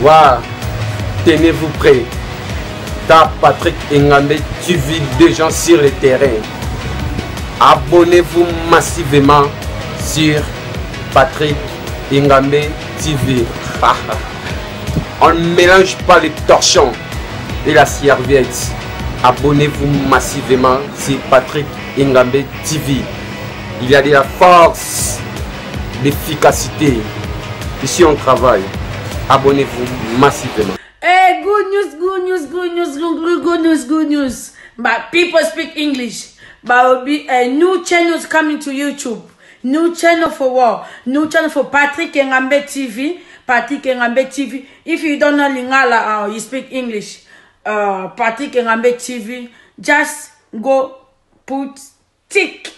Waouh, tenez-vous prêts. Car Patrick Engambe TV des gens sur le terrain. Abonnez-vous massivement sur Patrick Engambe TV. On ne mélange pas les torchons et la serviette. Abonnez-vous massivement sur Patrick Engambe TV. Il y a de la force, l'efficacité. Ici on travaille. Abonnez-vous massivement. Hey, good news. But people speak English. But will be a new channel coming to YouTube. New channel for what? New channel for Patrick Engambe TV. Patrick Engambe TV. If you don't know Lingala or you speak English, Patrick Engambe TV, just go put tick.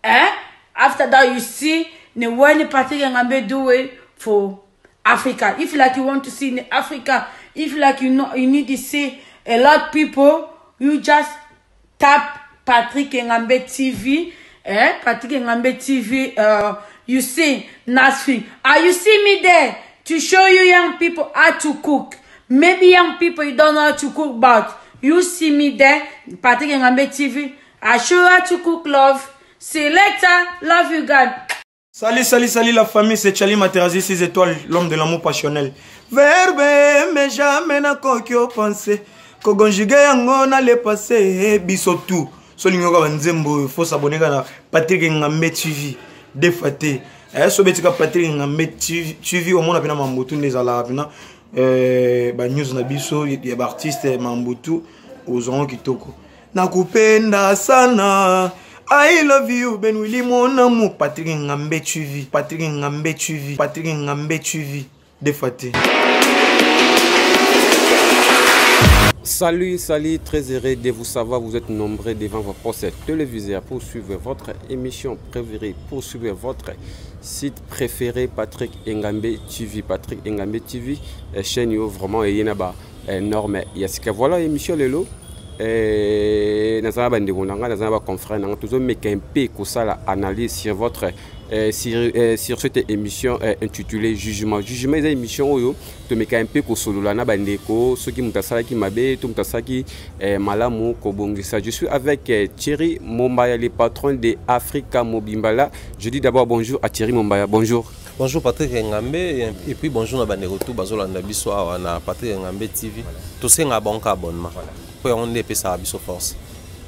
After that, you see the way Patrick Engambe do it for Africa. If like you want to see in Africa, if like you know you need to see a lot of people, you just tap Patrick Engambe TV. Patrick Engambe TV. You see Nasfi. You see me there to show you young people how to cook. Maybe young people you don't know how to cook, but you see me there, Patrick Engambe TV. I show you how to cook, love. See you later. Love you, God. Salut la famille, c'est Charlie Materazzi 6 étoiles, l'homme de l'amour passionnel. Verbe, mais jamais n'a qu'au pensé. Kogonjugue yango na le passé, bisotou. Solingo banzembo, il faut s'abonner à Patrick Engambe TV. Défaté. Sobetika Patrick Engambe TV, au monde a bien mambotou les ala bien. News na biso, il y a artistes mambotou aux gens qui toko. Nakupenda sana. I love you, Ben Willy, mon amour. Patrick Engambe TV, Patrick Engambe TV, Patrick Engambe TV. Défaté. Salut, très heureux de vous savoir. Vous êtes nombreux devant vos postes téléviseurs pour suivre votre émission préférée, pour suivre votre site préféré, Patrick Engambe TV. Patrick Engambe TV, chaîne vraiment énorme. Voilà l'émission Lelo. Nous avons confrère, nous avons analyse sur votre sur cette émission intitulée Jugement. Jugement est une émission où tu mets un peu solo la bandeko, ceux qui m'ont qui m'abe, tout m'tasaki malamu kobongisa. Je suis avec Thierry Mombaya, le patron de Africa Mobimbala. Je dis d'abord bonjour à Thierry Mombaya. Bonjour. Bonjour Patrick Engambe et puis bonjour à bandeko tout bazolanda biso na Patrick Engambe TV. Tout c'est un bon abonnement. On est ça force.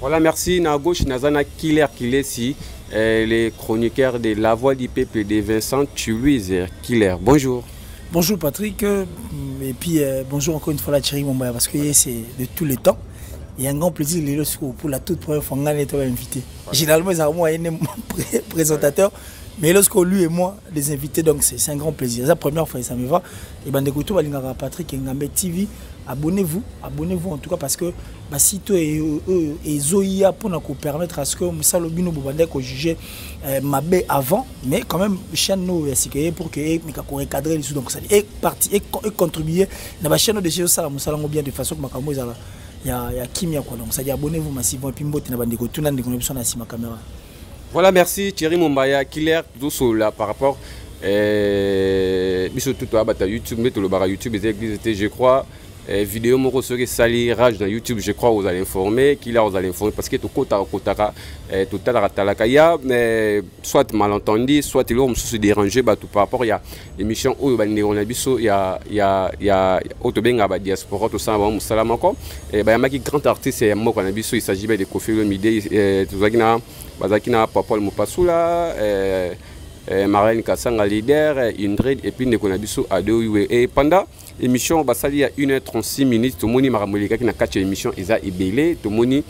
Voilà, merci. À gauche, Nazana Killer Kilesi, les chroniqueurs de La Voix du Peuple de Vincent Toulouse Killer. Bonjour. Bonjour Patrick, et puis bonjour encore une fois à Thierry Mombaya, parce que c'est de tous les temps. Il y a un grand plaisir pour la toute première fois qu'on a été invité. Généralement, ils ont moi un présentateur. Mais lorsque lui et moi, les invités, donc c'est un grand plaisir. C'est la première fois, ça me va. Et ben, d'écouter Patrick Engambe TV, abonnez-vous en tout cas, parce que si tu es Zoïa pour nous permettre à ce que Salobino Boubandé qu'on juge Mabé avant, mais quand même, chaîne nous pour que nous recadrer les sous. Donc, ça est parti et contribuer dans la chaîne de chez ça, nous bien de façon que il y a Kimia. Donc, ça dit abonnez-vous massivement et puis vous avez ma caméra. Voilà, merci Thierry Mombaya, Killer, tout cela par rapport à YouTube, je crois, vidéo moko soki sali rage dans YouTube, je crois vous allez informer, Killer vous allez informer parce que tout kotaka tout talaka ya soit malentendu, soit il va se déranger par rapport il y a l'émission où on a biso il y a autobenga ba diaspora tout ça ba salama ko et ba yamaki grand artiste et moko na biso il s'agit de Koffi Olomide tout ça bazakina Papa Mopasula Marlène Kassanga leader Indred et puis Nekonabiso Adeoywe et pendant l'émission basali à 1h36 minutes tout moni maramolika qui na catch l'émission isa ibelé tout moni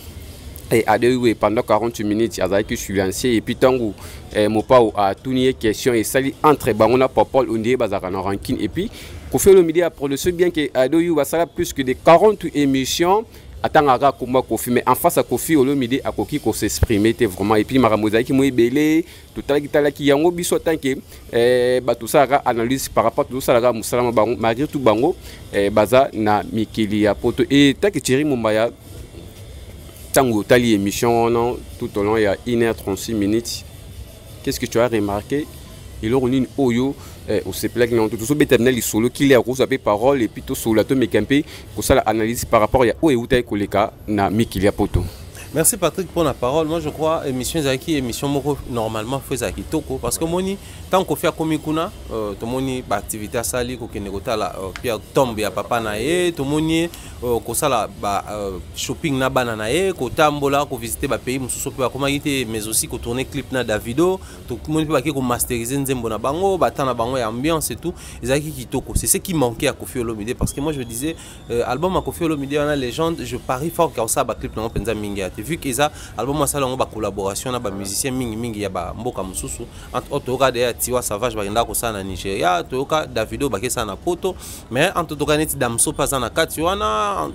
et Adeoywe pendant 48 minutes azaki silencieux et puis tangu Mopao a tourné question et sali entre bangona Papa Ondie bazaka na ranking et puis Koffi Olomide a produit bien que Adeoywe basala plus que de 40 émissions. Attends, Koffi, mais en face à Koffi Olomide à Koki qu'on s'exprimer vraiment et puis Maramozaï qui m'a belé tout à qui yango biso tant que tout ça analyse par rapport à tout ça musalama bango malgré tout bango baza na mikili ya poto et tant que Thierry Mombaya tango tali émission non tout au long il y a 1h36 minutes. Qu'est-ce que tu as remarqué et là on une oyo au se plaque non tout so béternel li solo qui les rose avec parole et puis tout solo to mekampe ko ça analyse par rapport ya o euta koleka na mikilia poto. Merci Patrick pour la parole. Moi je crois émission Zaki émission moko normalement faisait kitoko parce que moni tant qu'on fait comme kuna to moni ba activité sali ko kenegota la Pierre tombe ya papa na ye to moni ko sala ba shopping na bana na ye ko tambola ko visiter ba pays mususu pe ko magite mais aussi ko tourner clip na Davido to moni pe ba ko masteriser nzembo na bango ba tana bango ya ambiance et tout Zaki kitoko. C'est ce qui manquait à Koffi Olomide parce que moi je disais album à Koffi Olomide on a légende je parie fort qu'il y a ça ba clip na penza mingi vu que ça album ça on ba collaboration na ba musicien mingi ya ba mboka mususu entre autres de Tiwa Savage ba ndako sana Nigeria toka Davido ba ke sana poto mais entre autres net Damso pas na kati wana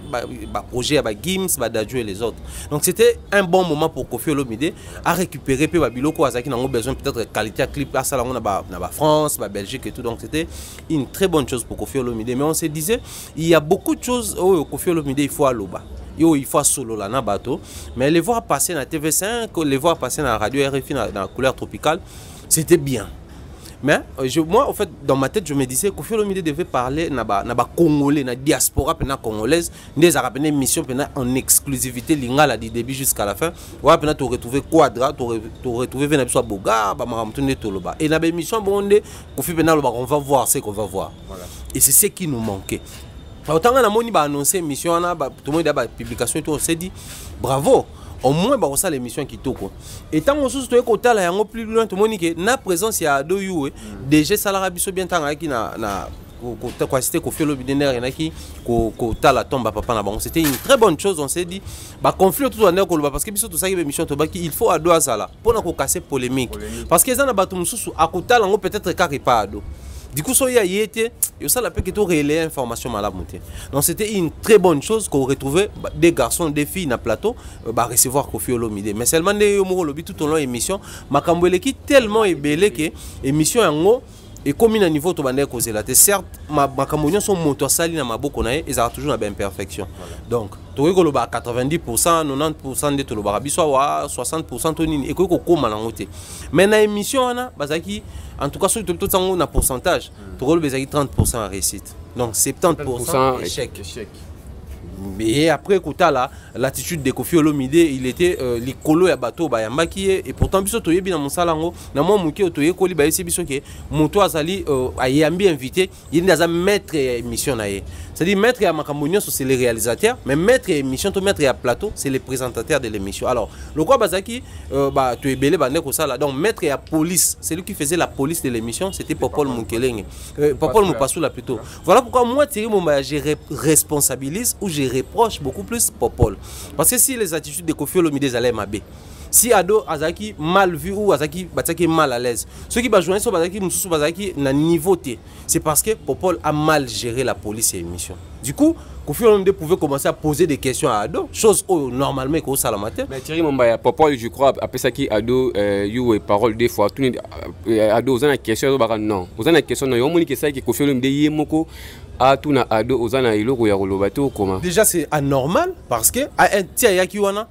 ba projet ba Gims ba Dadju et les autres donc c'était un bon moment pour Koffi Olomide à récupérer pe ba biloko azaki nango besoin peut-être qualité clip à ça na ba France ba Belgique et tout donc c'était une très bonne chose pour Koffi Olomide mais on se disait il y a beaucoup de choses au Koffi Olomide il faut aloba il faut solo là na bateau mais les voir passer na TV5 les voir passer na radio RFI dans couleur tropicale c'était bien mais moi en fait dans ma tête je me disais Koffi Olomide devait parler na ba congolais na diaspora pena congolaise des arabes mission pena en exclusivité lingala du début jusqu'à la fin ouais pena tu retrouver Quadra tu retrouver vena biso boga ba maramtune toloba et na ba émission bonde Koffi pena on va voir ce qu'on va voir voilà. Et c'est ce qui nous manquait. Autant que nous avons annoncé l'émission, tout le monde a publication et tout, on s'est dit bravo, au moins on a l'émission qui toque. Et tant qu'on se côté là, on plus loin, tout le monde dit na présence il y a deux you, déjà ça l'a biso bien tant qui na quoi c'était qu'on fait le bidénaire et qui qu'au la tombe à papa là-bas. C'était une très bonne chose, on s'est dit bah conflit tout en est parce que biso tout ça qui émission to il faut ado azala pour qu'on casser polémique parce que ça na bato mususu à côté là on peut-être carré pas ado. Du coup, ça y a été, et ça la peut que tu relayer information malade monter. Donc c'était une très bonne chose qu'on retrouvait des garçons, des filles dans le plateau, recevoir Koffi Olomide. Mais seulement des lobby tout au long de l'émission, Makambouele qui tellement est belle que l'émission en haut et comme il a un niveau de bandé causé là, certes, ma Cambodgiens sont motos sali na maboko na ils ont toujours une imperfection. Donc, tu vois que 90%, 90% de tout le barabi soit 60% tonini et que comme na ngote. Mais na émission on bazaki en tout cas sur tout ça on a pourcentage. Tu vois bazaki 30% à réussite. Donc 70% échec. Mais après écoutez là l'attitude de Koffi Olomide il était likolo ya bateau ba yambaki et pourtant biso toyebi na monsalango na moi muke otoye koli ba yesi biso ke moto azali ayambi invité il n'a jamais maître émission na ye c'est-à-dire maître ya makambo c'est les réalisateurs mais maître émission to maître ya plateau c'est les présentateurs de l'émission alors le quoi bazaki ba to ebele ba ndeko sala donc maître ya police c'est lui qui faisait la police de l'émission c'était Popol Mukelenge Popol Mupasula plutôt voilà pourquoi moi Thierry Momba je responsabilise ou je reproche beaucoup plus Popol parce que si les attitudes de Koffi Olomide allaient m'abe si ado azaki mal vu ou azaki bataki mal à l'aise ceux qui va jouer sur bazaki mususu bazaki na niveau T c'est parce que Popol a mal géré la police et l'émission du coup Koffi Olomide pouvait commencer à poser des questions à ado chose normalement qu'au salamate mais Thierry Momba Popol je crois après ça qui ado you et parole des fois tout ado aux question non aux question non yomoni que ça qui Koffi Olomide yemoko a tout na ado aux iloko ya rolobato comment déjà c'est anormal parce que a un tia yaki wana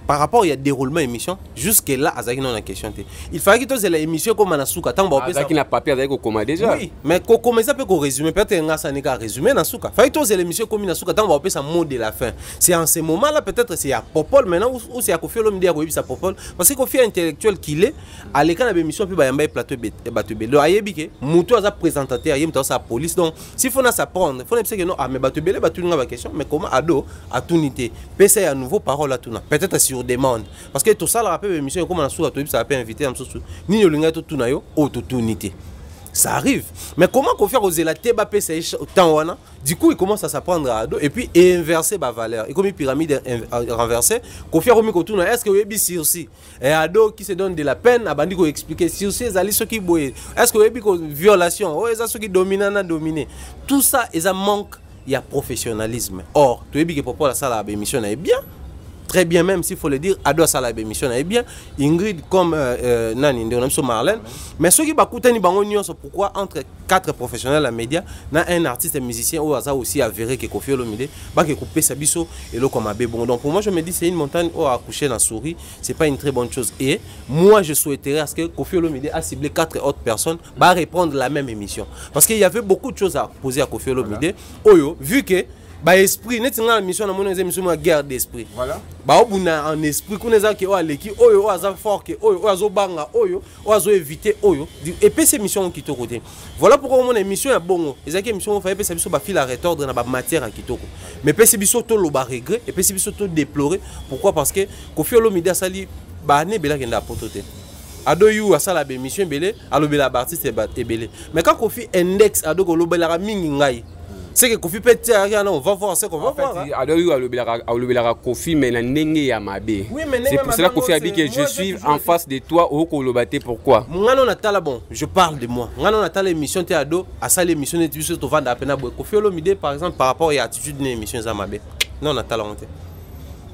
par rapport il y a déroulement émission jusque là azaki non la question il fallait que tu la émission comme Nasuka tant ba ça qui n'a papier avec comment déjà oui mais comment ça peut qu'on résumer peut-être nga ça n'est qu'à résumer Nasuka fallait que tu l'émission comme Nasuka tant ba ça mot de la fin c'est en ce moment là peut-être c'est à Popol maintenant ou c'est à Koffi Olomide à ça Popol parce que Koffi intellectuel qu'il est à l'écran de l'émission puis ba yamba plateau batube le ayebi ke muto aza présentateur yem ta sa police donc s'il faut na s'apprendre faut que non ah mais batubele batu nga ba question mais comment ado a tout nité pesa à nouveau parole à tout peut-être sur demande parce que tout ça la rappelle émission comme Nasuka to ça peut inviter am sosu ni yolinga to tunayo opportunité ça arrive mais comment qu'on fait oser la teba pesa tant wana du coup il commence à s'apprendre à ado et puis inverser ba valeur et comme une pyramide renversée qu'on fait remis ko tuna est-ce que webi sursi et ado qui se donne de la peine a bandi ko expliquer sursi ezali ce qui boye est-ce que webi ko violation oh eza ce qui dominant dominer tout ça eza manque il y a professionnalisme or tu webi que Popol la sala émission est bien très bien, même s'il faut le dire, Ado a la émission est bien. Ingrid comme Nani, Marlène. Mais ceux qui bakutani bango nyonso, pourquoi entre 4 professionnels à médias, na un artiste et musicien ou hasard aussi avéré que Koffi Olomide, bah que coupé sa biso et l'eau comme abbé. Bon, donc pour moi je me dis c'est une montagne où accoucher dans la souris, c'est pas une très bonne chose. Et moi je souhaiterais à ce que Koffi Olomide a ciblé 4 autres personnes, bah répondre la même émission. Parce qu'il y avait beaucoup de choses à poser à Koffi Olomide. Oyo, vu que bah esprit net dans la mission dans mon émission la guerre d'esprit voilà bah au bout en esprit qu'on est que aleki oyo aza fort que oyo azo banga oyo azo éviter oyo et puis ces missions qui to côté voilà pourquoi mon émission est bon ezaki émission on fait pe biso ba fil à retordre na ba matière en kitoko mais pe biso to lo ba regret et pe biso to déplorer pourquoi parce que Koffi Olomide sali ba ne bela kenda potote Ado yu asala ba émission belé alobela ba artiste e belé mais quand Koffi index ado ko lobela mingi ngai c'est que Koffi peut dire on va voir ce qu'on va voir. Alors Koffi mais na ndenge ya mabe. C'est pour cela Koffi a dit que je suis en face de toi au Kolobate pourquoi? Ngano natala bon, je parle de moi. Ngano natala émission te ado, asa l'émission de tu to vendre apena boy. Koffi Olomide par exemple par rapport à attitude d'une émission za mabe. Non natala honte.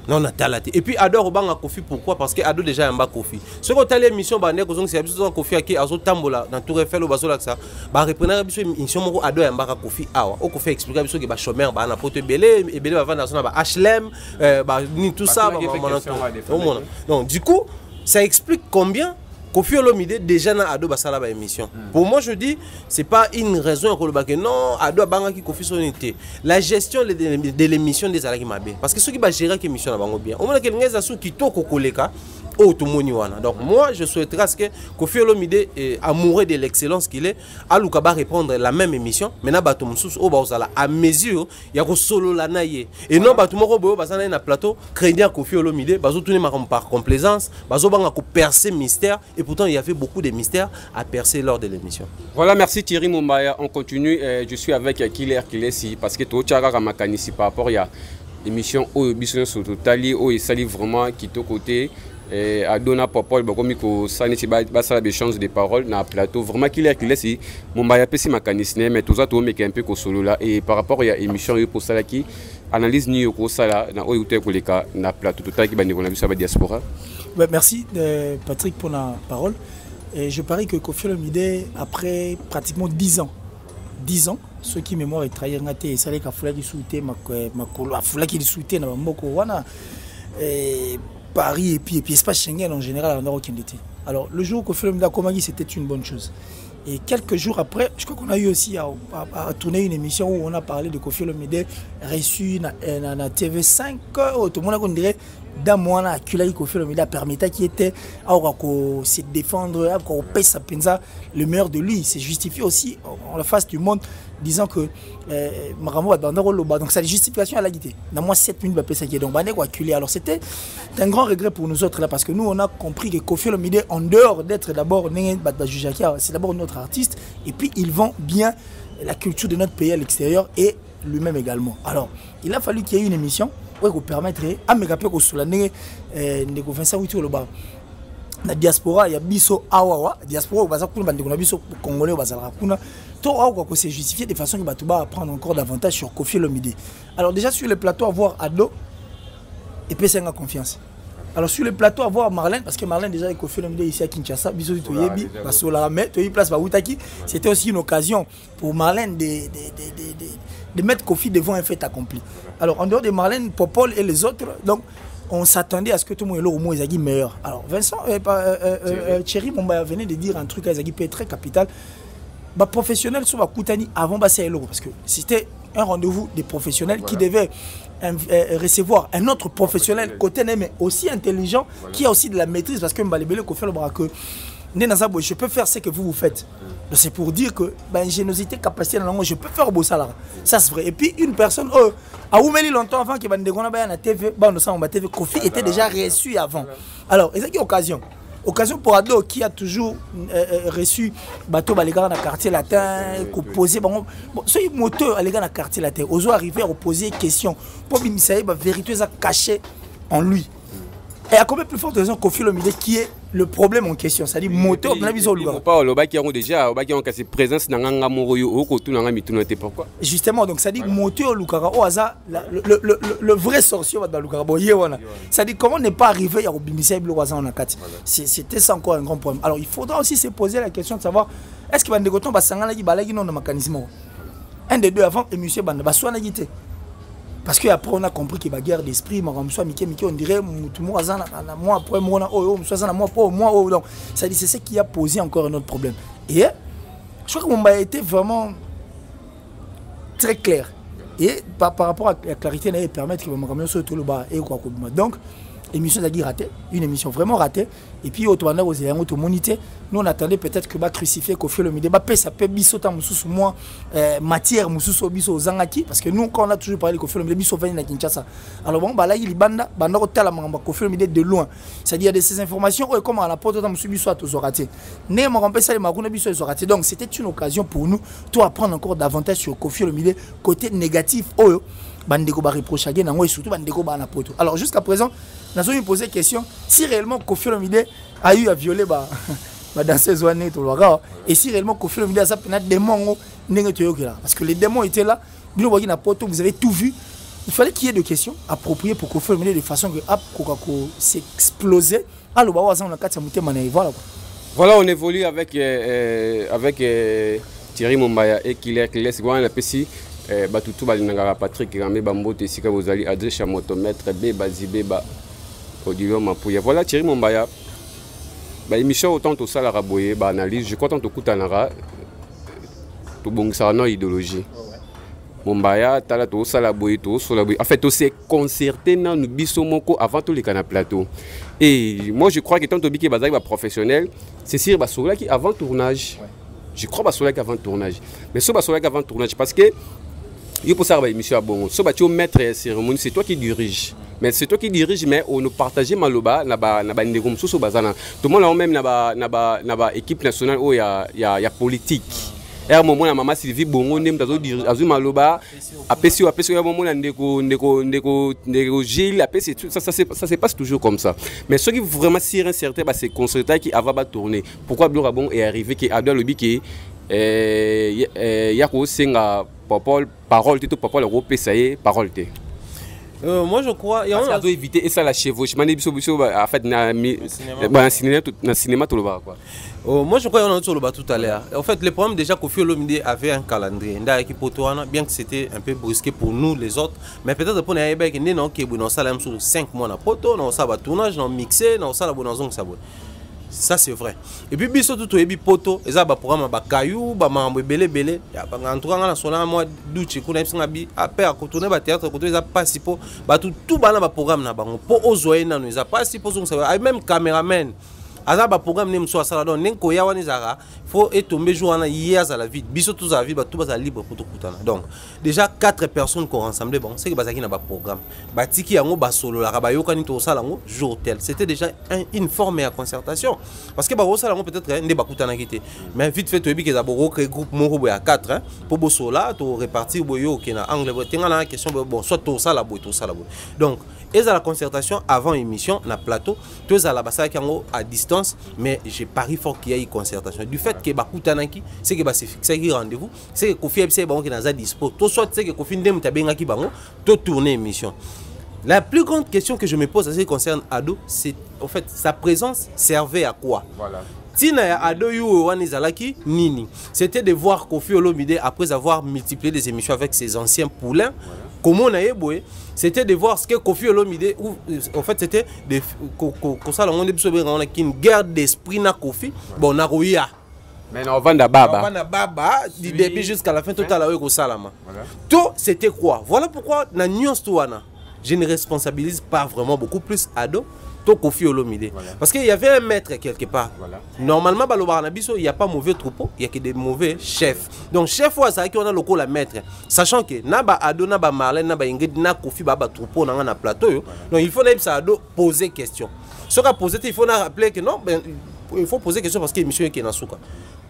Non natala te. Et puis ado robanga Koffi pourquoi? Parce que ado déjà en bas Koffi. Ce qu'on t'a l'émission ba ndeko zongi c'est absolument Koffi aki azo tambola dans Tour Eiffel au bazo là ça. Ba repreneur biso émission moko ado en bas Koffi awa. O Koffi expliquer biso que ba chômeur ba na pote belé et belé va vendre dans ba HLM ba ni tout ça ba. Donc du coup, ça explique combien Koffi Olomide déjà na ado basala ba émission. Pour moi je dis c'est pas une raison que non ado banga ki Koffi sonité. La gestion de l'émission des alaki mabe parce que ceux qui ba gérer l'émission na bango bien. On mona que ngeza sou kitoko koleka o to moni wana. Donc moi je souhaiterais que Koffi Olomide amoureux de l'excellence qu'il est aluka ba répondre la même émission mais na bato mususu o ba osala à mesure ya ko solo la naye et non bato moko boyo basana na plateau craignant Koffi Olomide bazo tourner par complaisance bazo banga ko percer mystère. Et pourtant, il y avait beaucoup de mystères à percer lors de l'émission. Voilà, merci Thierry Mumbaya. On continue. Je suis avec Killer Kilesi parce que tout le monde par rapport à l'émission où il sur Totali, où il s'allie vraiment qui est côté. À Dona Popol, comme il s'en est des chances de parole dans le plateau. Vraiment, Killer Kilesi, Mumbaya, c'est mécanicien, mais tout ça, tout est un peu solo là. Et par rapport à l'émission, pour ça qui analyse New Sala, dans le plateau Total qui va nous la diaspora. Merci Patrick pour la parole. Et je parie que Koffi Olomide, après pratiquement 10 ans, ceux qui mémoire est trahi, et ça les Kafula qui souhaitait, Kafula qui souhaitait, Paris et puis espace Schengen en général, on a aucun été. Alors le jour où Koffi Olomide a commencé, c'était une bonne chose. Et quelques jours après, je crois qu'on a eu aussi à tourner une émission où on a parlé de Koffi Olomide reçu dans TV5. Tout le monde a dirait dans moi là accueilli Koffi Olomide a permis qui était à se défendre, à sa penza le meilleur de lui. C'est justifié aussi en la face du monde disant que donc sa justification à la guité. Dans moi 7 minutes ça qui est donc acculé. Alors c'était un grand regret pour nous autres là parce que nous on a compris que Koffi Olomide en dehors d'être d'abord c'est d'abord notre artiste et puis ils vont bien la culture de notre pays à l'extérieur et lui-même également. Alors il a fallu qu'il y ait une émission pour permettre à me rappeler que sur l'année de Vincent Wittou le bar la diaspora il y a biso awawa diaspora baza kuna bandeko na biso congolais bazala kuna to awa ko c'est justifié de façon que batuba prendre encore davantage sur Koffi Olomide. Alors déjà sur le plateau avoir Ado et puis c'est une confiance. Alors sur le plateau avoir Marlène parce que Marlène déjà avec Koffi Olomide ici à Kinshasa biso to yebi parce que la met to y place ba Outaki, c'était aussi une occasion pour Marlène de mettre Koffi devant un fait accompli. Alors en dehors de Marlène, Popol et les autres, donc on s'attendait à ce que tout le monde ait au moins meilleur. Alors Vincent, Thierry Mumbaya venait de dire un truc à Zaghi très capital. Bah, professionnel sur Koutani avant Bassi parce que c'était un rendez-vous des professionnels qui devaient recevoir un autre professionnel côté mais aussi intelligent qui a aussi de la maîtrise parce que Mbalébélé qu'on fait le bras que je peux faire ce que vous faites. C'est pour dire que ingéniosité, capacité, je peux faire beau salaire. Ça c'est vrai. Et puis une personne, a oumeli longtemps avant que la TV, Koffi était déjà reçu avant. Alors, c'est une occasion. Occasion pour Ado qui a toujours reçu bateau dans le quartier latin, poser ce moteur dans le quartier latin, osons arriver à poser des questions pour que la vérité soit cachée en lui. Et à combien plus forte raison Kofi Olomide qui est le problème en question, c'est-à-dire moteur de la vision Lugara. Pas le bac qui ont déjà, bac qui ont cassé présence dans un moroyo au côté dans un mitouno pourquoi. Justement, donc ça dit moteur Lugara au hasard le vrai sorcier dans Lugara. Bon, ça dit comment ne pas arriver à Obimisa Bleu Wazan en Akati. C'était ça encore un grand problème. Alors il faudra aussi se poser la question de savoir est-ce que Bandegoton va s'en aller balagi non dans mécanisme. Un des deux avant et monsieur Banda va soit nagité. Parce qu'après on a compris qu'il y a une guerre d'esprit, on dirait tout le monde a moi après moi donc ça dit c'est ce qui a posé encore un autre problème. Et je crois que Mumba a été vraiment très clair et par rapport à la clarité il permettre que Mumba soit tout le bas et quoi donc émission d'Agui ratée, une émission vraiment ratée. Et puis, au tournage, aux éléments de monité, nous on attendait peut-être que va crucifier Kofi Olomide. Ça peut bisota moussou moins matière moussou biso zangaki parce que nous quand on a toujours parlé de Kofi Olomide biso venu na Kinshasa. Alors bon, là il banda hôtel à Kofi Olomide de loin. C'est-à-dire de ces informations comme à la porte de moussou biso à tous raté. Né mon rappel ça les maguna biso ils ont raté. Donc c'était une occasion pour nous de apprendre encore davantage sur Kofi Olomide côté négatif. Bandeko ba reprocher et surtout bandeko ba na poto. Alors jusqu'à présent, nous avons posé la question si réellement Kofi Olomide a eu à violer la danseuse Wane Tolwaga et si réellement Kofi Olomide a sa pénate démon parce que les démons étaient là, vous avez tout vu. Il fallait qu'il y ait des questions appropriées pour Kofi Olomide de façon que s'exploser. Alors voilà, on évolue avec Thierry Mombaya et Killer c'est quoi la PC. Batutu balingaka Patrick Ramé Bambote sika bozali Adré Chamotomètre Beba Zibeba Odilio Mapuya. Voilà Thierry Mombaya. Émission autant tout ça la raboyer analyse, je crois tant tout kutanara tout bon ça non idéologie. Mombaya tala tout ça la boyer tout sur la boyer. En fait tout c'est concerté dans nous biso moko avant tout les canaux plateau. Et moi je crois que tant Tobi qui bazali ba professionnel, c'est sûr basola qui avant tournage. Je crois basola qui avant tournage. Mais so basola qui avant tournage parce que il faut savoir émission bon so batio maître cérémonie c'est toi qui dirige mais c'est toi qui dirige mais on nous partager maloba na ba ndeko msusu bazana tout le monde là même na ba équipe nationale où il y a politique et à un moment la maman Sylvie Bongo nem dazo dirige azu maloba apesi à un moment la ndeko Gilles apesi ça se passe toujours comme ça mais ce qui vraiment sûr certain c'est concerté qui va tourner pourquoi Blora bon est arrivé qui a le biquet yako senga parole tout parole européen ça y est parole t moi je crois il doit éviter et ça la chevauchement biso en fait na cinéma tout le bas quoi moi je crois on a tout le bas tout à l'heure en fait le problème déjà Kofi Olomide avait un calendrier nda qui potoana bien que c'était un peu brusqué pour nous les autres mais peut-être pour na yeba que non que bon ça la sur 5 mois na poto non ça va tournage non mixé non ça la bonne ça bon. Ça c'est vrai. Et puis biso tout ebi poto, eza ba programme ba kayou, ba mambo belé. Ya ba entourant na sona moi duchi kuna bisinga bi après à retourner ba théâtre côté eza pas si po, ba tout bana ba programme na bango. Po ozoye na nous eza pas si po ça même caméraman. Aza ba programme nem so sala don nenko ya wani zara, faut et tomber jour na hier à la vie. Biso tous à vie ba tout ba libre pour tout kutana. Donc déjà 4 personnes qu'on rassemblé bon, c'est que bazaki na ba programme. Ba tiki yango ba solo la ba yokani to sala ngo jour tel. C'était déjà une forme à concertation parce que ba sala ngo peut-être ne ba kutana kité. Mais vite fait to ebi que za bo créer groupe moko à 4 hein pour bo sola to répartir boyo ki na angle tenga na question bon soit to sala boy to sala boy. Donc et à la concertation avant émission na plateau, tous à la basa kango à distance mais j'ai pari fort qu'il y a une concertation du fait que bakutanaki c'est que c'est fixé rendez-vous c'est que Kofi FC bango qui na dispo tout soit c'est que Kofi ndem tabenga ki bango to tourner émission. La plus grande question que je me pose à ce qui concerne Ado c'est en fait sa présence servait à quoi? Voilà. Tina ya Ado yu wanizalaki nini? C'était de voir Kofi Olomide après avoir multiplié des émissions avec ses anciens poulains. Voilà. Comment on a éboué? C'était de voir ce que Kofi Olomide en fait c'était de une guerre d'esprit na Kofi bon na Roya. Mais on vend baba. On vend baba du début jusqu'à la fin total avec au salama. Tout c'était quoi? Voilà pourquoi na nuance touana. Je ne responsabilise pas vraiment beaucoup plus Ado Kofi Olomide. Voilà. Parce qu'il y avait un maître quelque part. Voilà. Normalement, il n'y a pas mauvais troupeau, il n'y a que des mauvais chefs. Donc, chef, c'est qu'on a le la maître. Sachant que Naba Ado, Naba Marlène, Naba Ingrid, Naba Kofi, Baba troupeau, on a un plateau. Voilà. Donc, il faut Ado poser question. Ce qu'on a posé, il faut rappeler que non, ben, il faut poser question parce que l'émission est Kenasuka.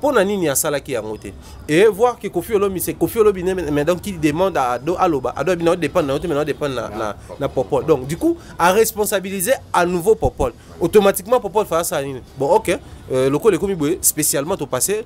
pour nani à sala qui a monté et voir que Kofi Olomide c'est Kofi Olomide mais donc qui demande à Ado Aloba Ado Bino dépend maintenant dépend na Popol donc du coup à responsabiliser à nouveau Popol automatiquement Popol fait ça bon ok le coup les commis spécialement au passé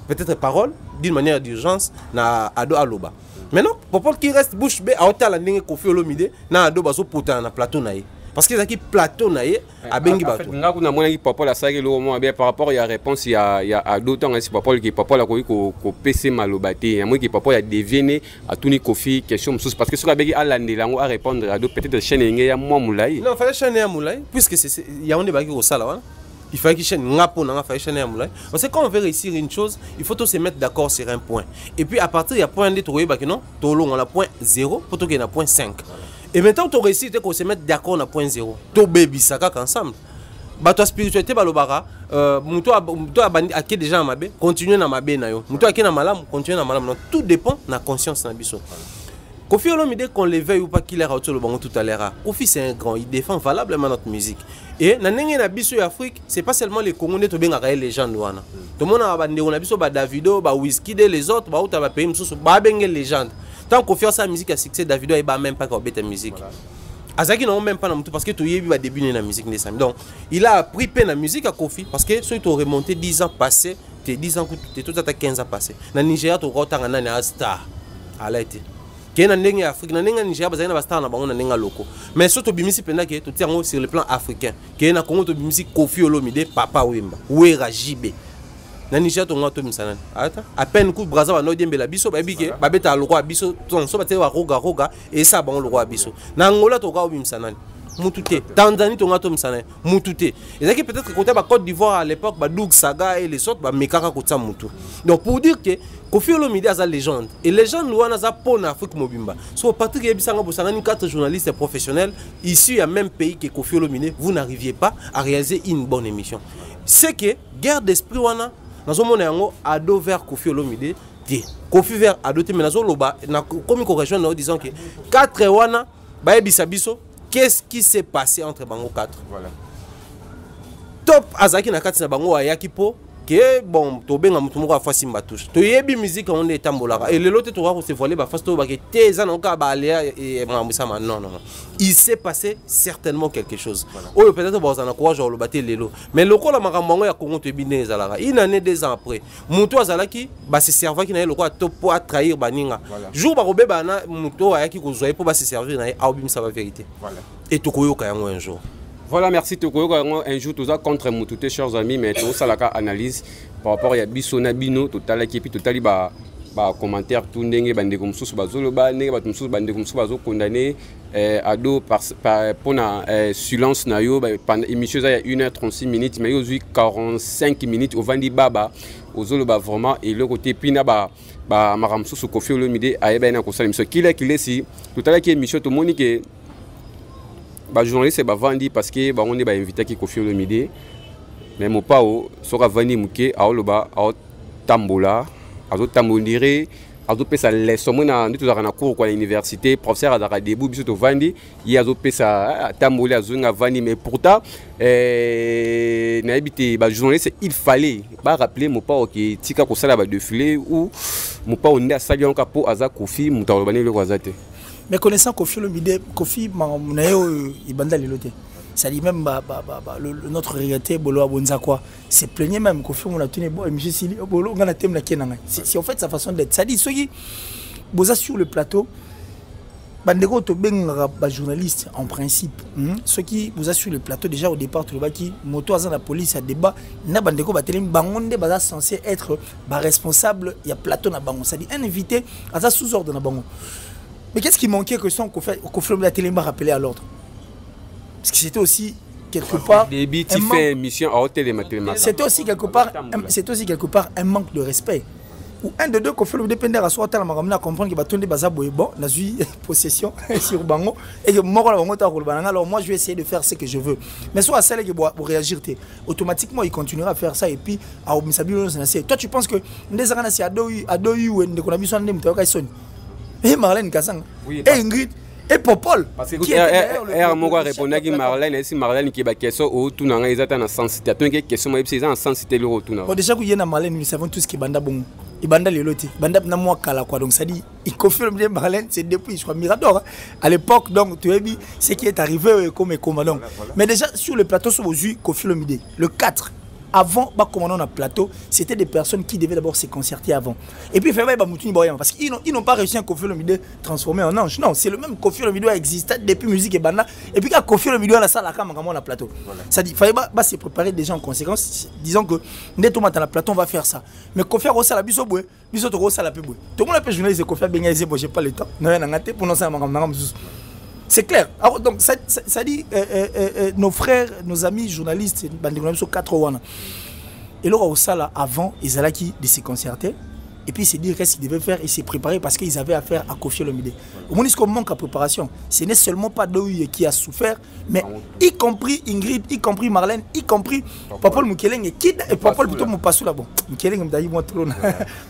peut-être parole d'une manière d'urgence na Ado Aloba maintenant Popol qui reste bouche bée à hauteur la ndenge Kofi Olomide na Ado bazo puta na plateau na parce que zaki plateau na ye a bengi bato nga kuna mona ki Popol a saki lo mo bien par rapport ya réponse ya d'autant ainsi Popol qui Popol a ko PC malobate ya moi qui Popol a deviné à tuni Kofi question sous parce que sur abegi a landelango à répondre à d'autres peut-être chaîne ya moi moulay non fallait chaîne ya moulay puisque c'est ya on débat au sala wana il fallait qu'il chaîne ngapo na fallait chaîne ya moulay parce que quand on veut réussir une chose il faut tous se mettre d'accord sur un point et puis à partir il y a point de trouver ba que non tolo on a point 0 pour to que na point 5. Et maintenant, tu réussis qu'on se mette d'accord à point 0. Tu baby ça ensemble. Bah toi spiritualité balobara, muto a bandi a déjà na mabe, continue na mabe na yo. Muto a na malam, continue na malam. Tout dépend de la conscience na biso. Kofi Olomide qu'on le veuille ou pas qu'il est autour le bango tout à l'heure. Kofi c'est un grand, il défend valablement notre musique. Et na ndenge na biso Afrique, c'est pas seulement les Congolais to benga les gens wana. Tout le monde a bandi on a biso ba Davido, ba Wizkid et les autres, ba uta ba pays mususu ba benga légende. Tant qu'on fait sa musique à succès, Davido il va même pas qu'on ta musique. Azaki n'a même pas dans tout parce que tu y es début de la musique donc il a appris peine la musique à Kofi parce que si tu as remonté 10 ans passés, tu 10 ans tu tout à 15 ans passés. Na Nigeria tu as un star. Alaité. Qui est dans l'Afrique, dans le Nigeria, il y a des stars dans les locaux. Mais surtout bimisi penda que tu tiens sur le plan africain. Qui est dans Congo tu bimisi Kofi Olomide Papa Wemba. Ouera Jibé. Na Nigeria to ngato misana ata à peine coup braza ba no diembela biso ba bike ba beta le roi biso ton so ba te wa roga et ça bon le roi biso na Angola to ga misana mutute Tanzanie to ngato misana mutute et ça qui peut-être côté ba Côte d'Ivoire à l'époque ba Doug Saga et les autres ba mekaka ko tsa mutu donc pour dire que Kofi Olomide a sa légende et légende wana za pona Afrique mobimba so Patrick Ebisanga bosanga ni 4 journalistes professionnels issus à même pays que Kofi Olomide vous n'arriviez pas à réaliser une bonne émission c'est que guerre d'esprit wana dans ce moment ado vers Kofi Olomide Kofi vers ado te menazo loba na comme correction en disant que 4 wana ba ebisa biso qu'est-ce qui s'est passé entre bango 4 voilà top azaki na kati na bango ayaki po que bon to benga mutu moko afasi mbatush to yebi musique on est tambolaka et le lote to va se voler ba face to ba ke teza na ka ba alea et mambusama non il s'est passé certainement quelque chose ou peut-être ba za na courage le bater lelo mais le ko la makambo ya Congo te bine ezalaka une année 2 ans après mutu azalaki ba se servir ki na le ko to pour trahir baninga jour ba robeba na mutu ayaki ko zoye pour ba se servir na a obimisa ba vérité et to koyoka yango un jour. Voilà, merci Toko. Un jour, tout ça contre Moutouté, chers amis, mais tout ça, la analyse par rapport à Bissona Bino, tout à l'équipe, tout à l'heure, commentaire, tout n'est pas comme sous Bazolo, n'est pas comme sous Bandé Bazo condamné à pour silence Nayo, pendant émission, il y a 1h36 minutes, mais il y a 45 minutes au Vandi Baba, aux Zoloba vraiment, et le côté Pinaba. Maram sous Kofi Olomide, à Ebena Kosalim, ce qu'il est si, tout à l'heure, qui est Michel Tomonique. Les journalistes sont vendus parce que on est invité à Kofi Olomide. Mais mon pao sera venu muke à Oloba, à Tambola, à Tambondire, à Pesa les sommes na cours à l'université, professeur à debout, biso vandi, il y a Pesa Tambola à Zunga vandi, mais pourtant, n'habité les journalistes il fallait rappeler mon pao qui tika ko sala ba défilé ou mon pao n'a sali en capo à Kofi, mutarobani le wazate. Mais connaissant Kofi Olomide, Kofi il banda les lotés. Ça dit même notre regretté Bolo Abonzakwa c'est plaigné même Kofi on a tenu bon et monsieur Sili Bolo on a thème la kenanga. C'est en fait sa façon d'être. Ça dit ceux qui bosa sur le plateau bandeko to benga ba journaliste en principe ceux qui bosa sur le plateau déjà au départ tout le baki moto azan la police a débat na bandeko ba telim bangonde baza censé être ba responsable il y a plateau na bangon. Ça dit un invité à sous ordre na bangon. Mais qu'est-ce qui manquait que son Kofi Olomide la télé m'a rappelé à l'ordre? Parce que c'était aussi quelque part c'était aussi quelque part un manque de respect. Ou un de deux Kofi Olomide dépendait à soi tellement à comprendre que batonde baza bon la possession sur bango et que moi alors moi je vais essayer de faire ce que je veux. Mais soit celle qui pour réagir automatiquement il continuera à faire ça et puis à Omisabilo toi tu penses que des années à Doyu ou de Konabiso Ndem Tawaka Son et Marlène Kassang et Ingrid et Popol. Parce que moi répondre à Marlène et si Marlène qui ba question au tout nanga ezata na sensité to nge question moi c'est en sensité le retour na. Bon déjà que yena Marlène nous savons tous que banda bon. Et banda le loti. Banda na moi kala quoi donc ça dit il confirme bien Marlène c'est depuis je crois Mirador hein. À l'époque donc tu as vu ce qui est arrivé comme commandant. Mais déjà sur le plateau sur aujourd'hui Kofi Olomide le 4 avant, comme on a plateau, c'était des personnes qui devaient d'abord se concerter avant. Et puis, parce qu'ils n'ont pas réussi à Kofi Olomide transformer en ange. Non, c'est le même Kofi Olomide a existé depuis musique et banda. Et puis, quand Kofi Olomide a la salle, on a plateau. Ça dit, il fallait se préparer déjà en conséquence, disant que dès qu'on la plateau, on va faire ça. Mais Kofi a reçu la biso boué, biso to reçu la péboué. Tout le monde a fait journaliste Kofi a bien aisé, j'ai pas le temps. Non, il y a un pour nous, c'est clair. Alors, donc, ça dit, nos frères, nos amis journalistes, ils sont 4 ans. Et là, au salle, avant, ils allaient de se concerter. Et puis, c'est dire qu'est-ce qu'ils devaient faire et se préparer parce qu'ils avaient affaire à Kofi Olomide. Au moins, qu'on manque à préparation. Ce n'est seulement pas Doui qui a souffert, mais y compris Ingrid, y compris Marlène, y compris Popol Mukeleng et Kid, et Popol plutôt Moupassoula. Bon, Mukeleng,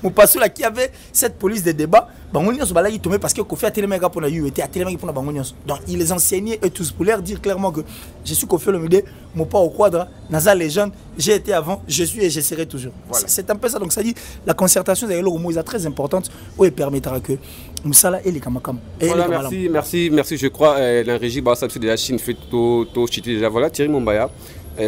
Moupassoula qui avait cette police de débat. Bangonios balagi tombé parce que Kofi a tellement pour la UET, a tellement pour la Bangonios. Donc, il les enseignait eux tous pour leur dire clairement que je suis Kofi Olomide, mon pas au quadre, Naza légende, j'ai été avant, je suis et je serai toujours. Voilà. C'est un peu ça. Donc, ça dit la concertation est très importante où elle permettra que Moussala et les Kamakam. Voilà, merci. Je crois la régie Barça de la Chine fait tout déjà. Voilà, Thierry Mombaya,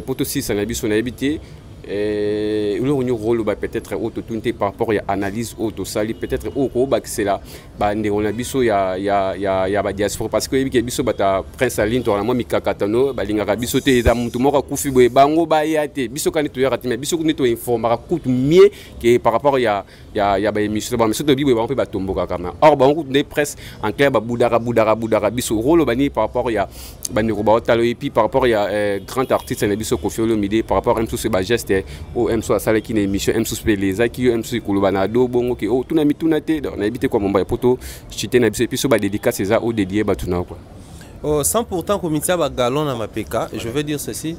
pour tout ça, on a habité. Le rôle peut-être autotunité par rapport à l'analyse auto-sali, peut-être au c'est là, on a biso il y a diaspora parce que il biso bata prince aline toi moi mikakatano balinga biso te za mutu moko kufi boye bango ba yate biso kan to yara mais biso ko to informer coûte mieux que par rapport il y a ba émission ba monsieur de bibo ba on peut ba tomboka kama or ba on des presse en clair ba boudara biso rôle bani par rapport il y a bandeko ba talo et puis par rapport il y a grand artiste na biso Kofi Olomide par rapport à tous ces gestes o M so asala ki na émission M so speleza ki M so kolobana do bongo ki o tuna mituna te na habité quoi Mombaya poto chité na biso et puis so ba dédicace ça au dédié ba tuna quoi. Sans pourtant comité ba galon na mapeka, je veux dire ceci.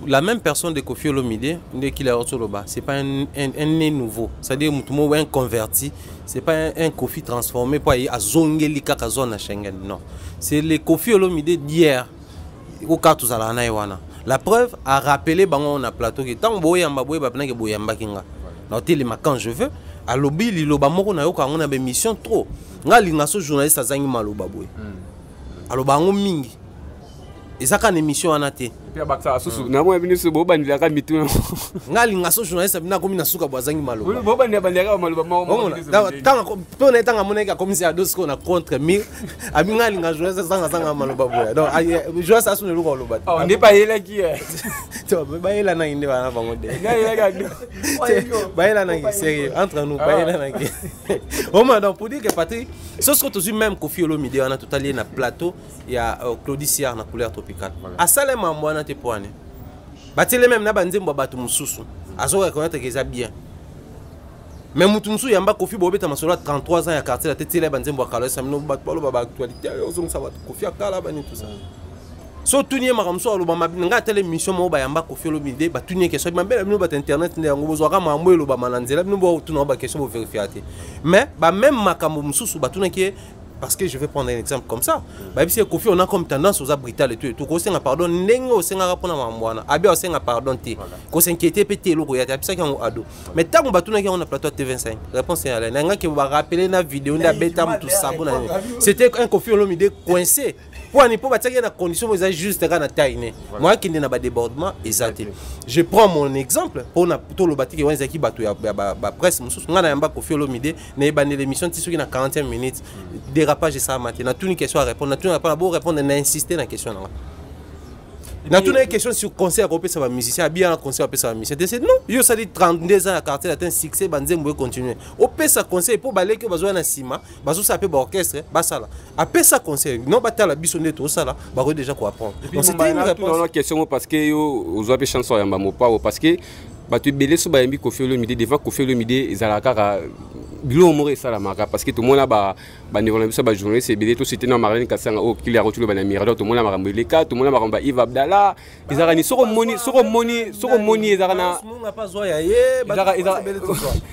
La même personne de Kofi Olomide, dès qu'il est retourné là-bas, c'est pas un né nouveau. C'est-à-dire un converti. C'est pas un Kofi transformé pour aller à Zongeli kaka zone à Schengen. Non. C'est le Kofi Olomide d'hier. Au cas où ça la la preuve a rappelé bango na plateau que tant boyamba boyamba na ke boyamba kinga. Na télé quand je veux, à lobby liloba moko na yo ka on a be mission trop. Nga linga so journaliste azangi maloba boy. Aloba ngo mingi. Ezaka na émission anate. Pia baksa susu na mo ebini so boba ndila ka mitu. Nga linga so journaliste bina komi na suka bwazangi maloba. Oui boba ndila bandela maloba mo. Tanga pona tanga moneka comme si a dos ko na contre mir. Abi nga linga journaliste zanga maloba boya. Donc journaliste asu ne luko loba. On n'est pas yela ki. To ba yela na inde bana bango de. Nga yela ga. Ba yela na sérieux entre nous ba yela na ki. Au moins donc pour dire que Patrick, ce que tu même Kofi Olomide on a tout allié na plateau, il y a Claudicia na couleur tropicale. A Salema Mbwana te poane. Batele même na banzembo batu mususu. Azo reconnaître que ça bien. Mais mutu musu yamba Kofi bobeta masolo 33 ans ya quartier la tete la banzembo akalo ça mino batu balo baba actualité. Ozong ça va Kofi akala bani tout ça. So tunie makamso aloba mabinga tele mission mo ba yamba Kofi Olomide ba tunie question mabela mino ba internet ne ngo bozwaka mambo eloba mananzela mino bo tuna ba question bo vérifier. Mais ba même makambo mususu ba tuna ki parce que je vais prendre un exemple comme ça. Bah si Kofi on a comme tendance aux abrital et tout ko senga pardon nengo senga rapona mambwana abia senga pardon te ko s'inquiéter pété loko ya ça qui on ado mais tant ba tuna ki on a plateau T25 réponse est là nga ki ba rappeler na vidéo nda beta tout ça c'était un Kofi Olomide coincé pour ne pas battre na condition mais juste na taille moi qui n'a pas débordement exact. Je prends mon exemple pour na plutôt le bâti qui wanza ki bato ya presse mususu nga na yamba Kofi Olomide na ba l'émission ti soki na 45 minutes dérapage ça matin na toute une question à répondre na tout na pas répondre na insister na question na toute une question sur concert européen ça va musicien bien un concert européen ça va musicien c'est non yo ça dit 32 ans à quartier atteint succès banzembo continuer au pesa concert pour baler que bazo na sima bazo ça peut ba orchestre ba sala a pesa concert non batala biso neto ça là déjà quoi apprendre donc c'était une réponse question parce que yo ozo pe chanson ya mbamo pa parce que bato ebele so bayembi Koffi Olomide devant Koffi Olomide ezalaka kaka bilo moko esalamaka parce que tomona bandeko na biso bajournaliste ebele tosite na Marlène Kasanga oyo kili akotuli bana Mirador tomona makambo eleka tomona makambo ya Yves Abdallah ezalaka ni soko moni ezalaka na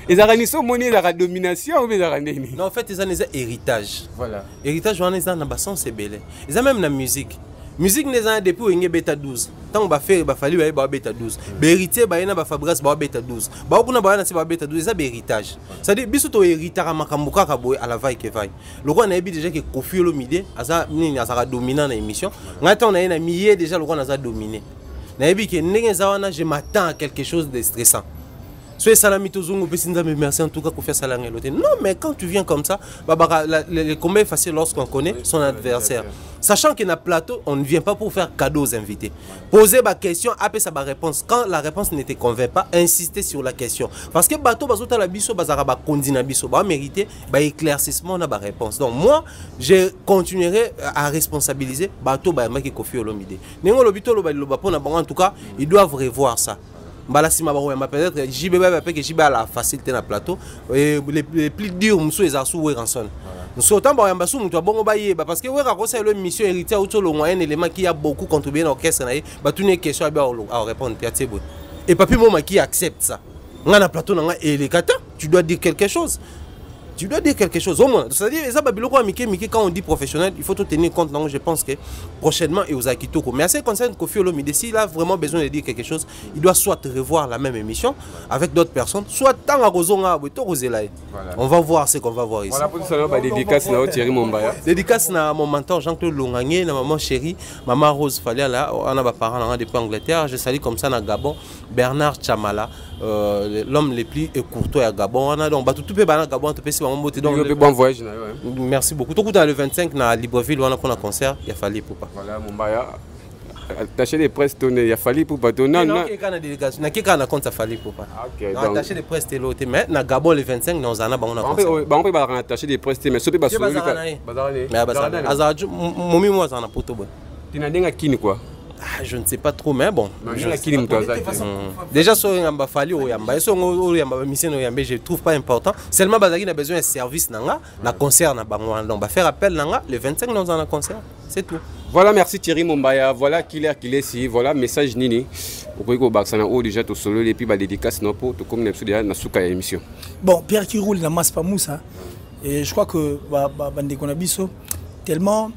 ezalaka ni soko moni ezalaka domination ou ezalaka ndeni. Non, en fait ezalaka neza héritage. Voilà. Héritage wana ezalaka na basens ebele. Ezalaka même na musique. Musique n'est pas depuis où bêta 12. Tant ba faire ba fali ba bêta 12. Ba héritier ba ina ba Fabrice ba bêta 12. Ba opuna ba na si ba bêta 12 ça héritage. Ça dit biso to héritage makambuka ka boy à la vaille que vaille. Le roi na yebi déjà que Koffi Olomide asa nini asa dominant na émission. Ngata on a na millier déjà le roi na za dominé. Na yebi que ndenge za wana je m'attends à quelque chose de stressant. Soyez salami tozungu pesinza me merci en tout cas pour faire salange l'autre. Non mais quand tu viens comme ça, le combat est facile lorsqu'on connaît son adversaire. Sachant qu'il y a un plateau, on ne vient pas pour faire cadeau aux invités. Poser ma question, après ça ma réponse. Quand la réponse ne te convainc pas, insister sur la question. Parce que bateau bazota la biso bazara ba kondina biso ba mériter ba éclaircissement na ba réponse. Donc moi, je continuerai à responsabiliser bateau ba maki Koffi Olomide. Nengo lobito lo ba pona bango en tout cas, ils doivent revoir ça. Balasi ma peut-être JB que JB a la facilité dans le plateau et les plus durs monsieur les asous ranson nous autant ba yamba sou muto bongo ba yeba parce que we ka kosa le mission héritier auto le moyen élément qui a beaucoup contribué dans l'orchestre na ba tout une question à répondre piatsebo et papi moma qui accepte ça ngana plateau na et les kata tu dois dire quelque chose. Tu dois dire quelque chose au moins. C'est-à-dire, quand on dit professionnel, il faut tout tenir compte. Donc, je pense que prochainement, il y a Kitoko. Mais à ce qui concerne Koffi Olomide, s'il a vraiment besoin de dire quelque chose, il doit soit revoir la même émission avec d'autres personnes, soit tant à Rozonga, on va voir ce qu'on va voir ici. Voilà pour ça, la dédicace à Thierry Mombaya. Dédicace à mon mentor Jean-Claude Longagné, à maman chérie, maman Rose Falia, là, on a des parents depuis Angleterre. Je salue comme ça dans Gabon, Bernard Chamala, l'homme le plus courtois à Gabon. On a donc tout peut dans Gabon, bon voyage. Merci beaucoup. Tout le 25 à Libreville, on a un concert, il a fallu pour pas. Voilà, Mombaya. Attaché des presse, il a fallu pour pas. Non, non. Il y a des délégation. Il y a un compte, il a fallu pour pas. Attaché des presse, mais na Gabon le 25, nous en avons un concert. On peut attacher des presse, mais ce n'est pas sûr. Momi, moi, j'en ai pour tout. Tu n'as rien à qui quoi? Je ne sais pas trop, mais bon. Déjà, je ne trouve pas important. Seulement, il a besoin d'un service, un concert, on va faire appel le 25 dans un concert. C'est tout. Voilà, merci Thierry Mombaya. Voilà qui est ici. Voilà, message Nini. Déjà, tout solo, et puis dédicace pour tout comme nous émission. Bon, Pierre qui roule, il n'a pas moussa. Et je crois que tellement.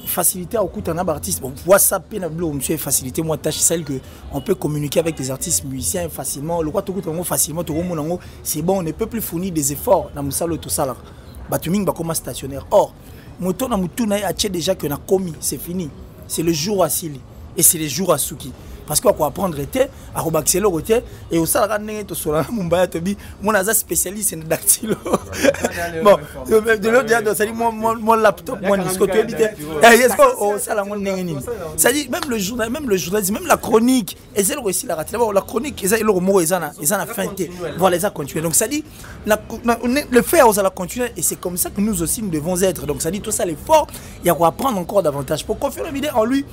Facilité au coup d'un artiste. Bon, WhatsApp et Nablo, monsieur, facilité moi tâche celle que on peut communiquer avec les artistes musiciens facilement. Le quoi tout facilement, tout le c'est bon, on ne peut plus fournir des efforts dans Moussalo tout ça là. Batuming ba comme stationnaire. Or, moto na mutu na acheté déjà que na commis, c'est fini. C'est le jour à Sili et c'est le jour à Suki. Parce qu'on va apprendre à rebaxer le côté et au salaire to sola Mumbaya tobi mon aza spécialiste en dactylo. Bon, de l'autre dia ça dit mon laptop mon disque tu habite. Est-ce que au salaire mon nengeni. Ça dit même le journalisme même la chronique et c'est aussi la raté d'abord la chronique et ça le mot ezana feinté. Voilà ça continuer. Donc ça dit le faire aux la continuer et c'est comme ça que nous aussi nous devons être. Donc ça dit tout ça l'effort, il y a à apprendre encore davantage pour confirmer l'idée en lui.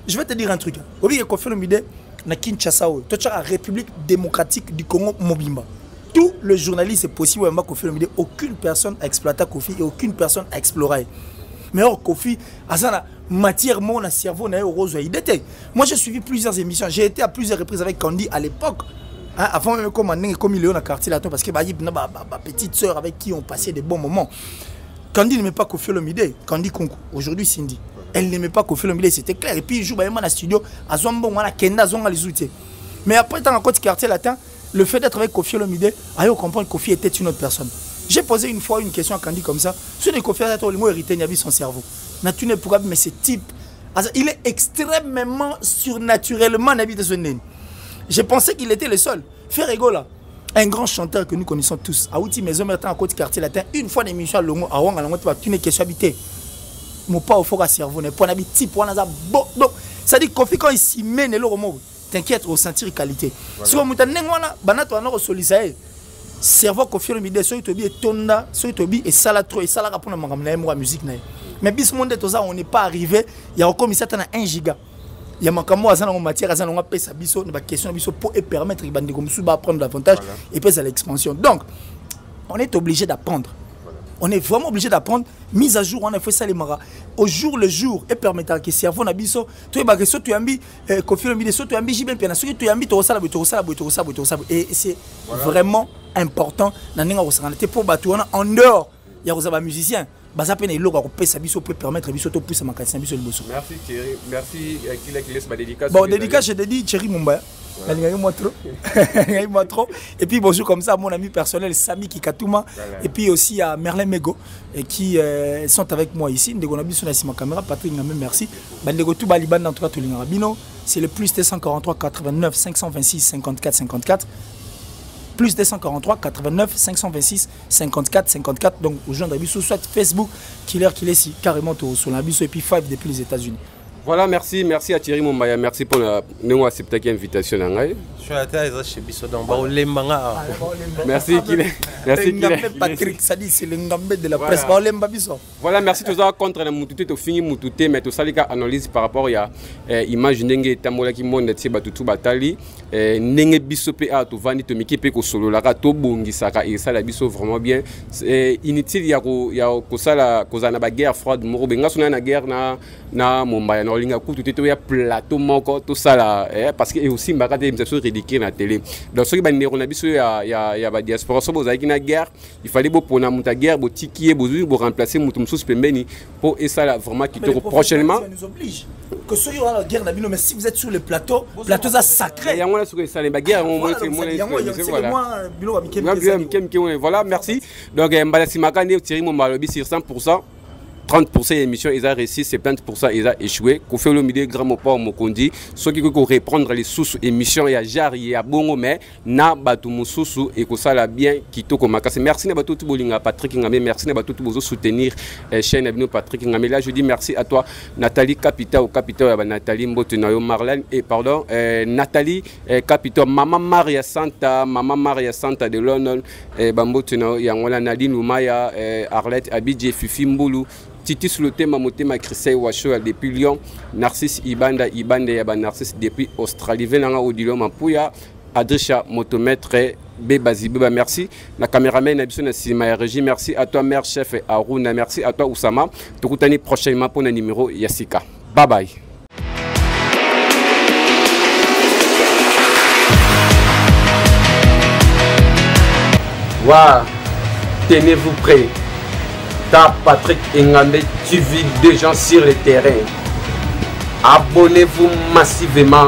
Je vais te dire un truc. Obi Koffi Olomide na Kinshasa, tu as la République démocratique du Congo Mobimba. Tout le journaliste est possible à Koffi Olomide. Aucune personne a exploité Koffi et aucune personne a exploré. Mais or Koffi, à matière mon cerveau na rose idée. Moi j'ai suivi plusieurs émissions. J'ai été à plusieurs reprises avec Candy à l'époque. Hein, avant même comme il est au quartier là parce que ma petite sœur avec qui on passait des bons moments. Candy n'aimait pas Koffi Olomide. Candy Konko. Aujourd'hui Cindy. Elle n'aimait pas Koffi Olomide, c'était clair. Et puis, il joue dans le studio, à Zombo, à Kenda, à les outils. Mais après, dans le quartier latin, le fait d'être avec Koffi Olomide, a eu comprendre que Koffi était une autre personne. J'ai posé une fois une question à Candy comme ça. Sur les Koffi Olomide, le mot hérité, il y avait son cerveau. Nature pour mais ce type, il est extrêmement surnaturellement habité ce nez. J'ai pensé qu'il était le seul. Ferrego là, un grand chanteur que nous connaissons tous. À Outi Maison, maintenant à côté quartier latin, une fois d'émission à Longo, à Wang, à Longo, tu vas une question habitée. Mon pas au fort à cerveau n'est pas un habit type on a bon donc ça dit Koffi quand il s'y mène le mot t'inquiète au sentir qualité si on mutane ngwana banato ana ko solisae cerveau Koffi Olomide so tobi et tonda so tobi et sala trop et sala rapona makamna mo musique na mais bis monde to ça on n'est pas arrivé il y a comme ça 1 giga il y a makambo azana en matière azana on pesa biso na question biso pour permettre bande comme ça prendre davantage et puis à l'expansion. Donc on est obligé d'apprendre. On est vraiment obligé d'apprendre. Mise à jour, on a fait ça les maras. Au jour le jour, et permettre que si avant on a biso, tu es bagué, tu as mis, confirme mis, tu as mis, j'y bien bien, tu as mis, et c'est vraiment important. Pour battre en dehors, il y a des musiciens. Baza peine et logo pour ça biso peut permettre biso to pousser ma cassine biso le bosso. Merci Thierry, merci qui laisse ma dédicace. Bon dédicace je te dis Thierry Mumbaya. Moi trop. Et puis bonjour comme ça à mon ami personnel Sami Kikatuma et puis aussi à Merlin Mego qui sont avec moi ici. Ndeko na biso na sima caméra Patrick Ngame merci. Bandeko tout baliban dans trois tolinga bino, c'est le plus 243 89 526 54 54. Plus 243 89 526 54 54. Donc aujourd'hui soit Facebook Killer si carrément sur la biso et puis 5 depuis les États-Unis. Voilà, merci à Thierry Mumbaya, merci pour nous accepter l'invitation. Je suis à terre chez Bisso dans merci Patrick, ça dit c'est le ngambé de la presse. Voilà, merci tous contre la moutouté, tu finis moutouté, mais tout ça les analyse par rapport à image n'enge tamola qui monde tse batutu batali n'enge biso pe a to vani to miki pe ko solo la to bongi saka et ça la biso vraiment bien inutile ya ko sala ko zana ba guerre froide mo benga sona na guerre na Mumbaya na linga ku tout ya plateau moko tout ça là parce que aussi mbaka des émissions ridicules na télé donc ceux qui ba ndeko na biso ya ba diaspora so bozaki na guerre il fallait bo pona muta guerre bo tikier bo remplacer mutu mususu pembeni pour et ça là vraiment qui te prochainement nous oblige que ceux qui ont la guerre mais si vous êtes sur le plateau ça sacré il y a moins sur ça les bagarres voilà merci donc Mbalasi Makane Thierry Mumbaya sur 100%. 30% d'émissions, ils ont réussi, 70% ils ont échoué. Qu'on fait le milieu grand mot Mokondi, ceux qui veulent reprendre les sous émissions, il y a Jar, il y a Bongo, mais na batu mususu et que ça la bien qui to comme ça. Merci na batu bolinga Patrick Ngame, merci na batu bozo soutenir chaîne Abino Patrick Ngame. Là je dis merci à toi Nathalie Capita ou Capita Nathalie Mbotenayo Marlène et pardon Nathalie Capita Maman Maria Santa de London Bambotenayo Yangola Nadine Lumaya Arlette Abidje Fifi Mbulu Titus le thème motema Chrissay Washo depuis Lyon, Narcisse Ibanda Yaba Narcisse depuis Australie, Venanga Odilo Mampuya, Adrisha Motomètre Bebazi Beba merci. La caméraman Nabison Sima Régie, merci à toi mère chef Aruna, merci à toi Oussama. Tukutani prochainement pour le numéro Yassika. Bye bye. Waouh, tenez-vous prêts. Dans Patrick Ngame TV, des gens sur le terrain. Abonnez-vous massivement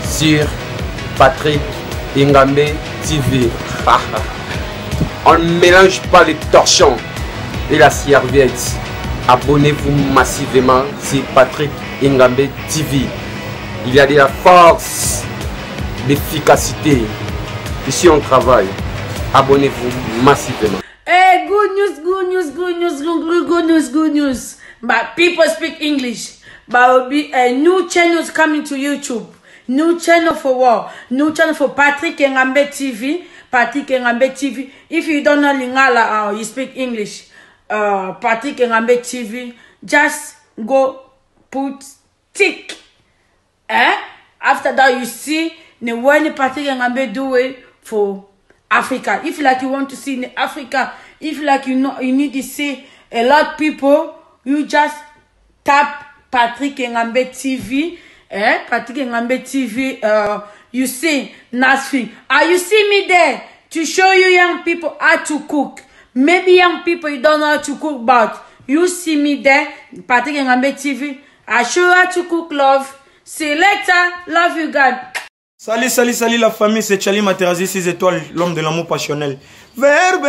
sur Patrick Ngame TV. On ne mélange pas les torchons et la serviette. Abonnez-vous massivement sur Patrick Ngame TV. Il y a de la force, l'efficacité. Ici on travaille. Abonnez-vous massivement. Hey, good news. But people speak English. But will be a new channel coming to YouTube. New channel for what? New channel for Patrick Ngame TV. Patrick Ngame TV. If you don't know Lingala or you speak English, Patrick Ngame TV, just go put tick. After that, you see the way Patrick Ngame do it for Africa. If like you want to see in Africa, if like you know you need to see a lot of people, you just tap Patrick Ngame TV. Patrick Ngame TV. You see Nasfi. You see me there to show you young people how to cook. Maybe young people you don't know how to cook, but you see me there, Patrick Ngame TV. I show you how to cook, love. See you later. Love you, God. Salut la famille, c'est Charlie Materazzi 6 étoiles, l'homme de l'amour passionnel. Verbe,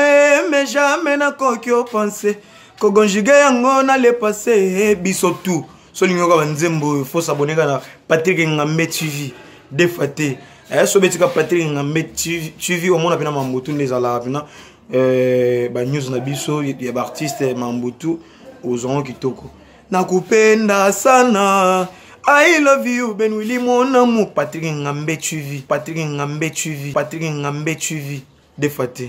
mais jamais n'a qu'au pensé. Kogonjige yango na le passé, bisotou. Solingo banzembo, faut s'abonner à Patrick Ngame TV. Défaté. Sobetika Patrick Ngame TV, au monde a bien Mambutu, les alabina. News na biso, il y a artiste Mambutu, aux gens qui toko. Nakupenda sana. I love you, Ben Willy, mon amour. Patrick Ngame TV. Patrick Ngame TV. Patrick Ngame TV. Défaté.